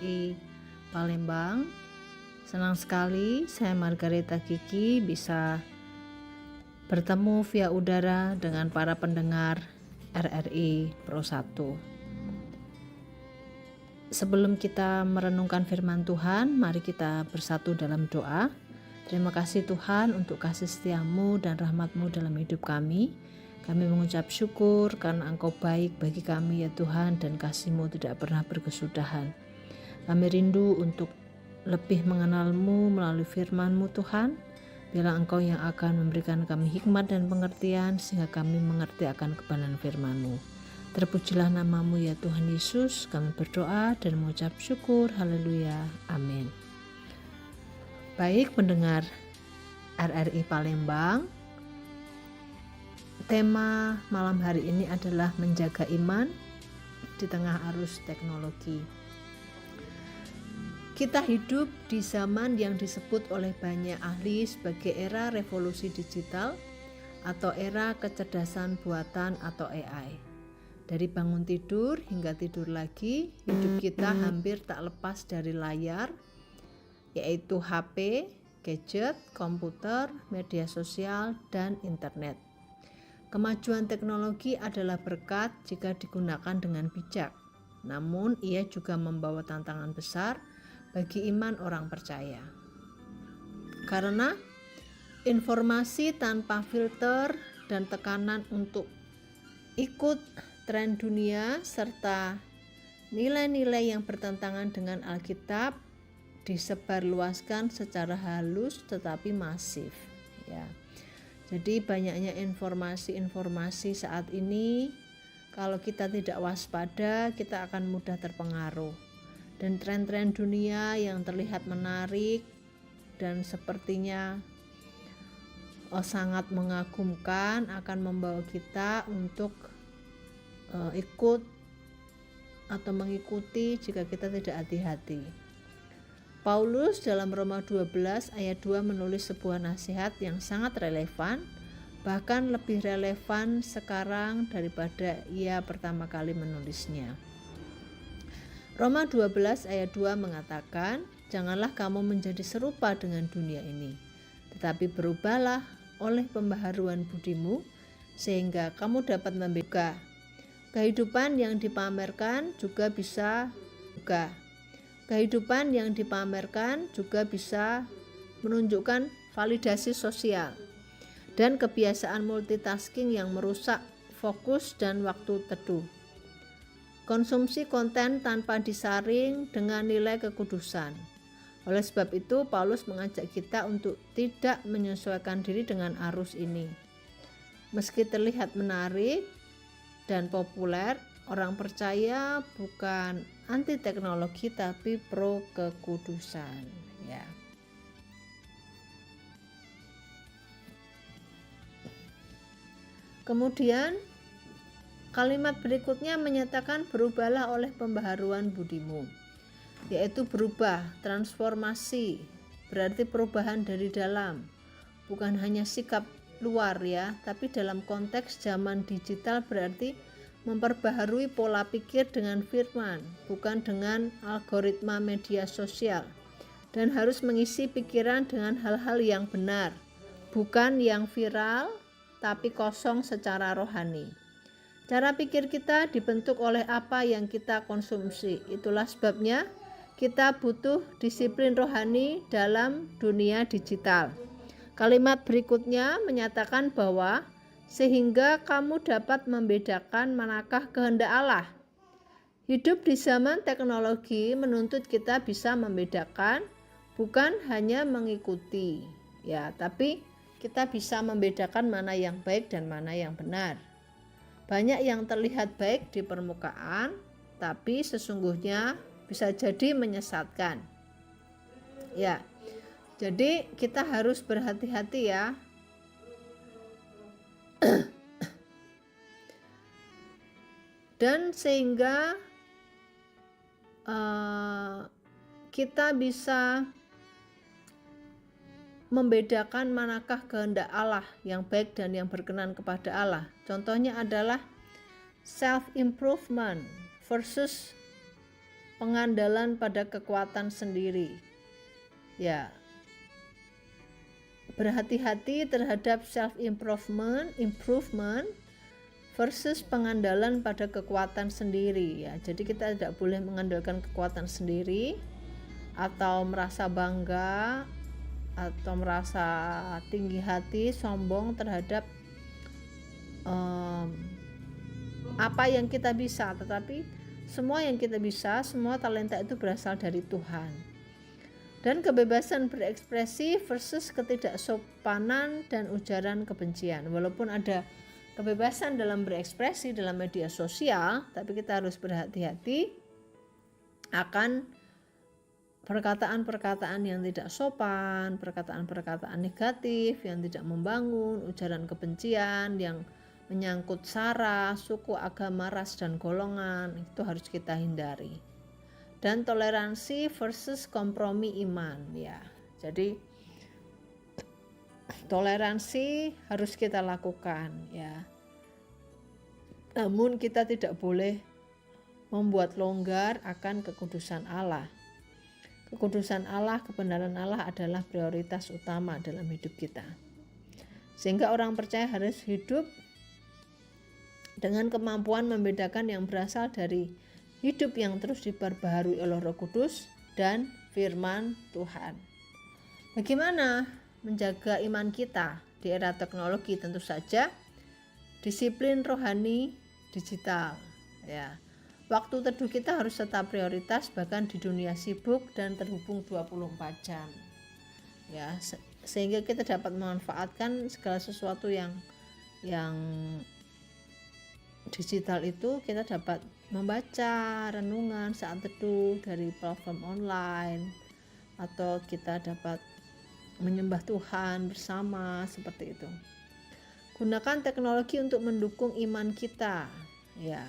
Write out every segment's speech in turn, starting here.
RRI Palembang. Senang sekali saya Margareta Kiki bisa bertemu via udara dengan para pendengar RRI Pro 1. Sebelum kita merenungkan firman Tuhan, mari kita bersatu dalam doa. Terima kasih Tuhan untuk kasih setiamu dan rahmat-Mu dalam hidup kami. Kami mengucap syukur karena Engkau baik bagi kami ya Tuhan, dan kasih-Mu tidak pernah berkesudahan. Kami rindu untuk lebih mengenal-Mu melalui firman-Mu Tuhan. Biarlah Engkau yang akan memberikan kami hikmat dan pengertian sehingga kami mengerti akan kebenaran firman-Mu. Terpujilah nama-Mu ya Tuhan Yesus. Kami berdoa dan mengucap syukur. Haleluya. Amin. Baik pendengar RRI Palembang, tema malam hari ini adalah menjaga iman di tengah arus teknologi. Kita hidup di zaman yang disebut oleh banyak ahli sebagai era revolusi digital atau era kecerdasan buatan atau AI. Dari bangun tidur hingga tidur lagi, hidup kita hampir tak lepas dari layar, yaitu HP, gadget, komputer, media sosial, dan internet. Kemajuan teknologi adalah berkat jika digunakan dengan bijak. Namun, ia juga membawa tantangan besar bagi iman orang percaya. Karena informasi tanpa filter dan tekanan untuk ikut tren dunia serta nilai-nilai yang bertentangan dengan Alkitab disebarluaskan secara halus tetapi masif, ya. Jadi banyaknya informasi-informasi saat ini, kalau kita tidak waspada, kita akan mudah terpengaruh. Dan tren-tren dunia yang terlihat menarik dan sepertinya sangat mengagumkan akan membawa kita untuk ikut atau mengikuti jika kita tidak hati-hati. Paulus dalam Roma 12 ayat 2 menulis sebuah nasihat yang sangat relevan, bahkan lebih relevan sekarang daripada ia pertama kali menulisnya. Roma 12 ayat 2 mengatakan, "Janganlah kamu menjadi serupa dengan dunia ini, tetapi berubahlah oleh pembaharuan budimu, sehingga kamu dapat membedakan kehidupan yang dipamerkan juga bisa menunjukkan validasi sosial dan kebiasaan multitasking yang merusak fokus dan waktu teduh. Konsumsi konten tanpa disaring dengan nilai kekudusan. Oleh sebab itu, Paulus mengajak kita untuk tidak menyesuaikan diri dengan arus ini. Meski terlihat menarik dan populer, orang percaya bukan anti teknologi tapi pro kekudusan, ya. Kemudian kalimat berikutnya menyatakan berubahlah oleh pembaharuan budimu, yaitu berubah, transformasi, berarti perubahan dari dalam, bukan hanya sikap luar ya, tapi dalam konteks zaman digital berarti memperbaharui pola pikir dengan firman, bukan dengan algoritma media sosial, dan harus mengisi pikiran dengan hal-hal yang benar, bukan yang viral tapi kosong secara rohani. Cara pikir kita dibentuk oleh apa yang kita konsumsi. Itulah sebabnya kita butuh disiplin rohani dalam dunia digital. Kalimat berikutnya menyatakan bahwa sehingga kamu dapat membedakan manakah kehendak Allah. Hidup di zaman teknologi menuntut kita bisa membedakan, bukan hanya mengikuti, ya, tapi kita bisa membedakan mana yang baik dan mana yang benar. Banyak yang terlihat baik di permukaan, tapi sesungguhnya bisa jadi menyesatkan. Ya, jadi kita harus berhati-hati ya. Dan sehingga kita bisa membedakan manakah kehendak Allah yang baik dan yang berkenan kepada Allah. Contohnya adalah self-improvement versus pengandalan pada kekuatan sendiri. Ya, berhati-hati terhadap self improvement versus pengandalan pada kekuatan sendiri ya. Jadi kita tidak boleh mengandalkan kekuatan sendiri atau merasa bangga atau merasa tinggi hati, sombong terhadap apa yang kita bisa, tetapi semua yang kita bisa, semua talenta itu berasal dari Tuhan. Dan kebebasan berekspresi versus ketidaksopanan dan ujaran kebencian. Walaupun ada kebebasan dalam berekspresi dalam media sosial, tapi kita harus berhati-hati akan perkataan-perkataan yang tidak sopan, perkataan-perkataan negatif yang tidak membangun, ujaran kebencian yang menyangkut sara, suku, agama, ras, dan golongan, itu harus kita hindari. Dan toleransi versus kompromi iman ya. Jadi toleransi harus kita lakukan ya. Namun kita tidak boleh membuat longgar akan kekudusan Allah. Kekudusan Allah, kebenaran Allah adalah prioritas utama dalam hidup kita. Sehingga orang percaya harus hidup dengan kemampuan membedakan yang berasal dari hidup yang terus diperbaharui oleh Roh Kudus dan firman Tuhan. Bagaimana menjaga iman kita di era teknologi? Tentu saja disiplin rohani digital ya. Waktu teduh kita harus tetap prioritas bahkan di dunia sibuk dan terhubung 24 jam. Ya, sehingga kita dapat memanfaatkan segala sesuatu yang digital itu, kita dapat membaca renungan saat teduh dari platform online, atau kita dapat menyembah Tuhan bersama seperti itu. Gunakan teknologi untuk mendukung iman kita ya.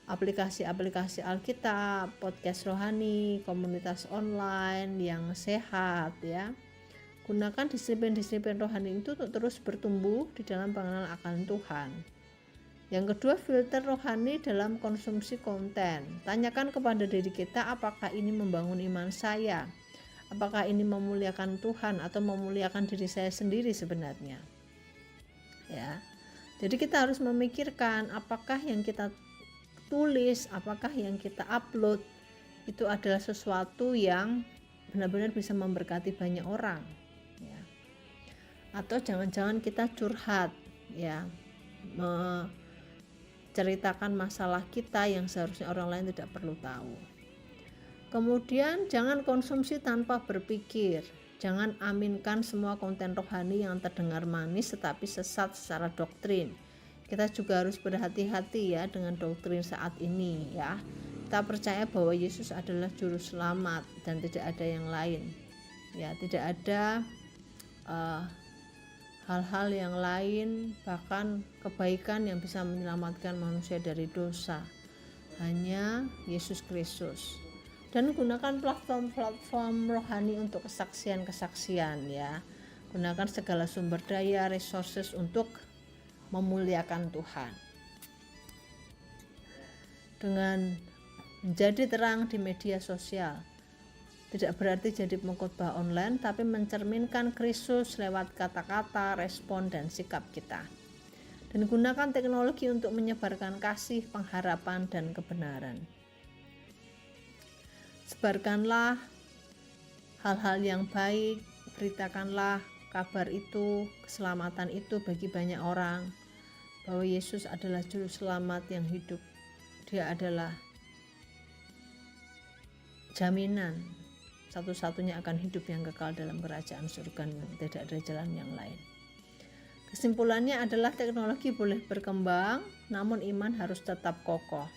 Aplikasi-aplikasi Alkitab, podcast rohani, komunitas online yang sehat ya. Gunakan disiplin-disiplin rohani itu untuk terus bertumbuh di dalam pengenalan akan Tuhan. Yang kedua, filter rohani dalam konsumsi konten. Tanyakan kepada diri kita, apakah ini membangun iman saya? Apakah ini memuliakan Tuhan atau memuliakan diri saya sendiri sebenarnya? Ya. Jadi kita harus memikirkan apakah yang kita tulis, apakah yang kita upload itu adalah sesuatu yang benar-benar bisa memberkati banyak orang ya. Atau jangan-jangan kita curhat ya, menceritakan masalah kita yang seharusnya orang lain tidak perlu tahu. Kemudian jangan konsumsi tanpa berpikir. Jangan aminkan semua konten rohani yang terdengar manis tetapi sesat secara doktrin. Kita juga harus berhati-hati ya dengan doktrin saat ini ya. Kita percaya bahwa Yesus adalah juru selamat dan tidak ada yang lain. Ya, tidak ada hal-hal yang lain, bahkan kebaikan yang bisa menyelamatkan manusia dari dosa. Hanya Yesus Kristus. Dan gunakan platform-platform rohani untuk kesaksian-kesaksian ya. Gunakan segala sumber daya, resources untuk memuliakan Tuhan. Dengan menjadi terang di media sosial tidak berarti jadi pengkhotbah online, tapi mencerminkan Kristus lewat kata-kata, respon, dan sikap kita. Dan gunakan teknologi untuk menyebarkan kasih, pengharapan, dan kebenaran. Sebarkanlah hal-hal yang baik, beritakanlah kabar itu, keselamatan itu bagi banyak orang, bahwa Yesus adalah juru selamat yang hidup. Dia adalah jaminan satu-satunya akan hidup yang kekal dalam kerajaan surga, tidak ada jalan yang lain. Kesimpulannya adalah teknologi boleh berkembang, namun iman harus tetap kokoh.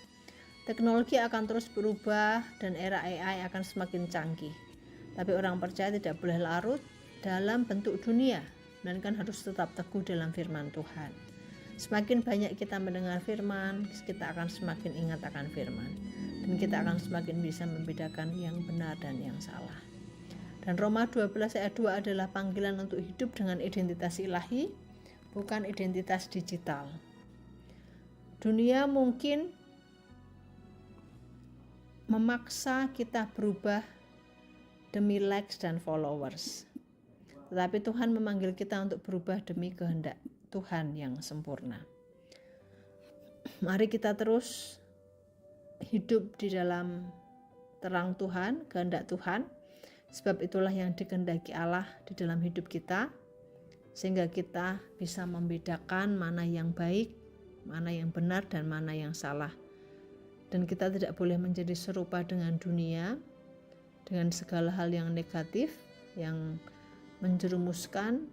Teknologi akan terus berubah dan era AI akan semakin canggih. Tapi orang percaya tidak boleh larut dalam bentuk dunia, melainkan harus tetap teguh dalam firman Tuhan. Semakin banyak kita mendengar firman, kita akan semakin ingat akan firman, dan kita akan semakin bisa membedakan yang benar dan yang salah. Dan Roma 12 ayat 2 adalah panggilan untuk hidup dengan identitas ilahi, bukan identitas digital. Dunia mungkin memaksa kita berubah demi likes dan followers. Tetapi Tuhan memanggil kita untuk berubah demi kehendak Tuhan yang sempurna. Mari kita terus hidup di dalam terang Tuhan, kehendak Tuhan, sebab itulah yang dikehendaki Allah di dalam hidup kita, sehingga kita bisa membedakan mana yang baik, mana yang benar, dan mana yang salah. Dan kita tidak boleh menjadi serupa dengan dunia, dengan segala hal yang negatif, yang menjerumuskan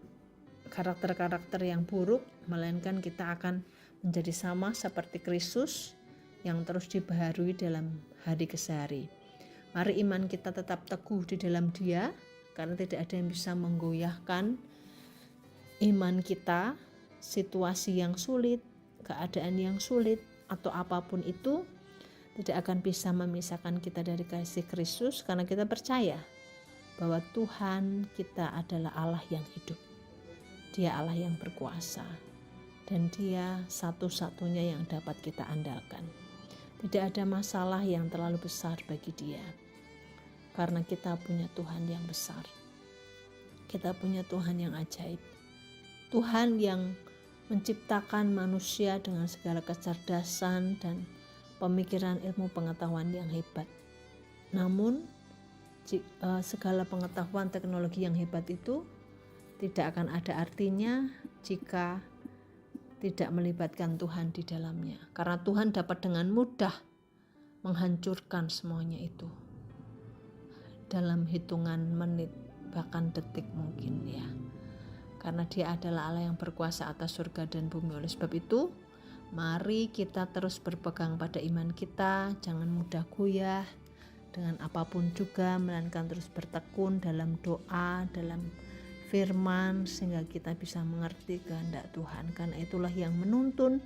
karakter-karakter yang buruk, melainkan kita akan menjadi sama seperti Kristus yang terus dibaharui dalam hari ke hari. Mari iman kita tetap teguh di dalam Dia, karena tidak ada yang bisa menggoyahkan iman kita. Situasi yang sulit, keadaan yang sulit, atau apapun itu tidak akan bisa memisahkan kita dari kasih Kristus, karena kita percaya bahwa Tuhan kita adalah Allah yang hidup. Dia Allah yang berkuasa, dan Dia satu-satunya yang dapat kita andalkan. Tidak ada masalah yang terlalu besar bagi Dia, karena kita punya Tuhan yang besar. Kita punya Tuhan yang ajaib. Tuhan yang menciptakan manusia dengan segala kecerdasan dan pemikiran, ilmu pengetahuan yang hebat. Namun segala pengetahuan teknologi yang hebat itu tidak akan ada artinya jika tidak melibatkan Tuhan di dalamnya. Karena Tuhan dapat dengan mudah menghancurkan semuanya itu dalam hitungan menit, bahkan detik mungkin ya. Karena Dia adalah Allah yang berkuasa atas surga dan bumi. Oleh sebab itu, mari kita terus berpegang pada iman kita, jangan mudah goyah dengan apapun juga, melainkan terus bertekun dalam doa, dalam firman, sehingga kita bisa mengerti kehendak Tuhan. Karena itulah yang menuntun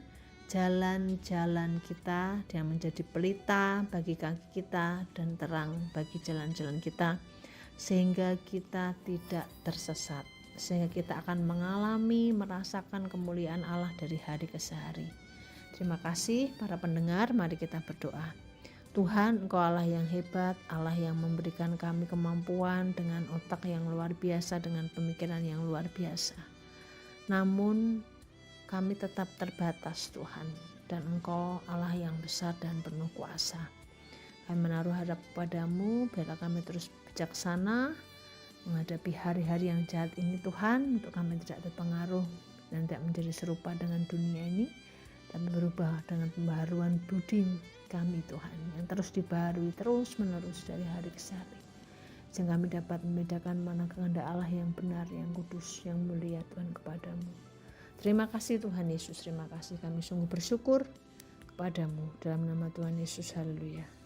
jalan-jalan kita, dan menjadi pelita bagi kaki kita dan terang bagi jalan-jalan kita, sehingga kita tidak tersesat, sehingga kita akan merasakan kemuliaan Allah dari hari ke hari. Terima kasih para pendengar, mari kita berdoa. Tuhan, Engkau Allah yang hebat, Allah yang memberikan kami kemampuan dengan otak yang luar biasa, dengan pemikiran yang luar biasa. Namun kami tetap terbatas Tuhan, dan Engkau Allah yang besar dan penuh kuasa. Kami menaruh harap kepadamu, biarlah kami terus bijaksana menghadapi hari-hari yang jahat ini Tuhan, untuk kami tidak terpengaruh dan tidak menjadi serupa dengan dunia ini, tapi berubah dengan pembaharuan budi kami Tuhan, yang terus dibaharui terus menerus dari hari ke hari, sehingga kami dapat membedakan mana kehendak Allah yang benar, yang kudus, yang mulia Tuhan kepadamu. Terima kasih Tuhan Yesus, terima kasih, kami sungguh bersyukur kepadamu dalam nama Tuhan Yesus, haleluya.